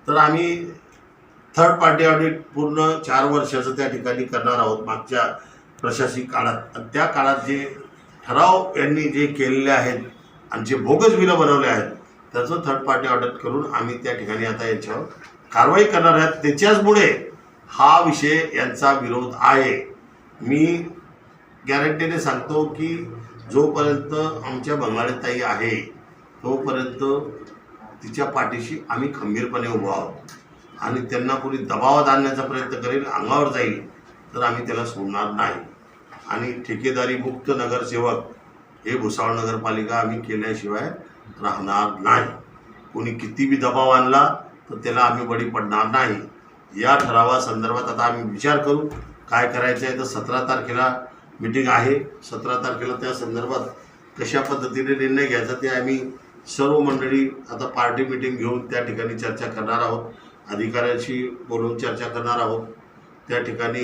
तर आम्ही third party audit पूर्ण 4 वर्षाचं त्या ठिकाणी करणार आहोत मागच्या प्रशासकीय काळात. आणि त्या काळात जे ठराव यांनी जे केलेले आहेत आणि जे बोगस बिलं बनवले आहेत त्याचं थर्ड पार्टी ऑडिट करून आम्ही त्या ठिकाणी आता याच्यावर कारवाई करणार आहेत. त्याच्याचमुळे हा विषय यांचा विरोध आहे. मी गॅरंटीने सांगतो की जोपर्यंत आमच्या बंगाळीताई आहे तोपर्यंत तिच्या पाठीशी आम्ही खंबीरपणे उभा आहोत आणि त्यांना कोणी दबावात आणण्याचा प्रयत्न करेल, अंगावर जाईल तर आम्ही त्याला सोडणार नाही. आणि ठेकेदारी मुक्त नगरसेवक हे भुसावळ नगरपालिका आम्ही केल्याशिवाय राहणार नाही. कोणी किती बी दबाव आणला तर त्याला आम्ही बळी पडणार नाही. या ठरावासंदर्भात आता आम्ही विचार करू काय करायचं आहे. तर 17 तारखेला मीटिंग आहे. 17 तारखेला त्या संदर्भात कशा पद्धतीने निर्णय घ्यायचा ते आम्ही सर्व मंडळी आता पार्टी मीटिंग घेऊन त्या ठिकाणी चर्चा करणार आहोत. अधिकाऱ्यांशी बोलून चर्चा करणार आहोत. त्या ठिकाणी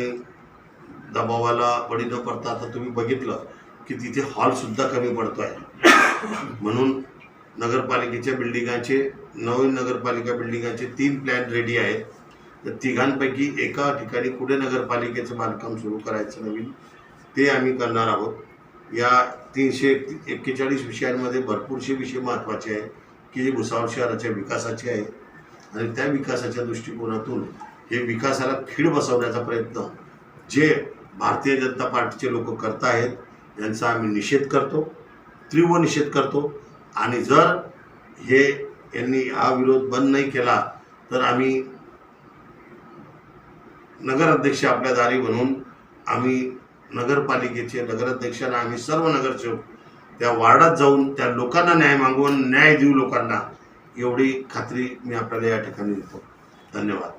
दबावाला बळी न पडता आता तुम्ही बघितलं की तिथे हॉलसुद्धा कमी पडतो आहे. म्हणून नगरपालिकेच्या बिल्डिंगाचे नवीन नगरपालिका बिल्डिंगाचे 3 प्लॅन रेडी आहेत. तर तिघांपैकी एका ठिकाणी कुठे नगरपालिकेचं बांधकाम सुरू करायचं नवीन ते आम्ही करणार आहोत. या 341 विषयांमध्ये भरपूरसे विषय महत्त्वाचे आहेत की जे भुसावळ शहराच्या विकासाचे आहे आणि त्या विकासाच्या दृष्टिकोनातून हे विकासाला खीळ बसवण्याचा प्रयत्न जे भारतीय जनता पार्टीचे लोक करत आहेत यांचा आम्ही निषेध करतो, तीव्र निषेध करतो. आणि जर हे यांनी हा विरोध बंद नाही केला तर आम्ही नगराध्यक्ष आपल्या दारी बनवून आम्ही नगरपालिकेचे नगराध्यक्षांना आम्ही सर्व नगरसेवक त्या वार्डात जाऊन त्या लोकांना न्याय मागवून न्याय देऊ लोकांना, एवढी खात्री मी आपल्याला या ठिकाणी देतो. धन्यवाद.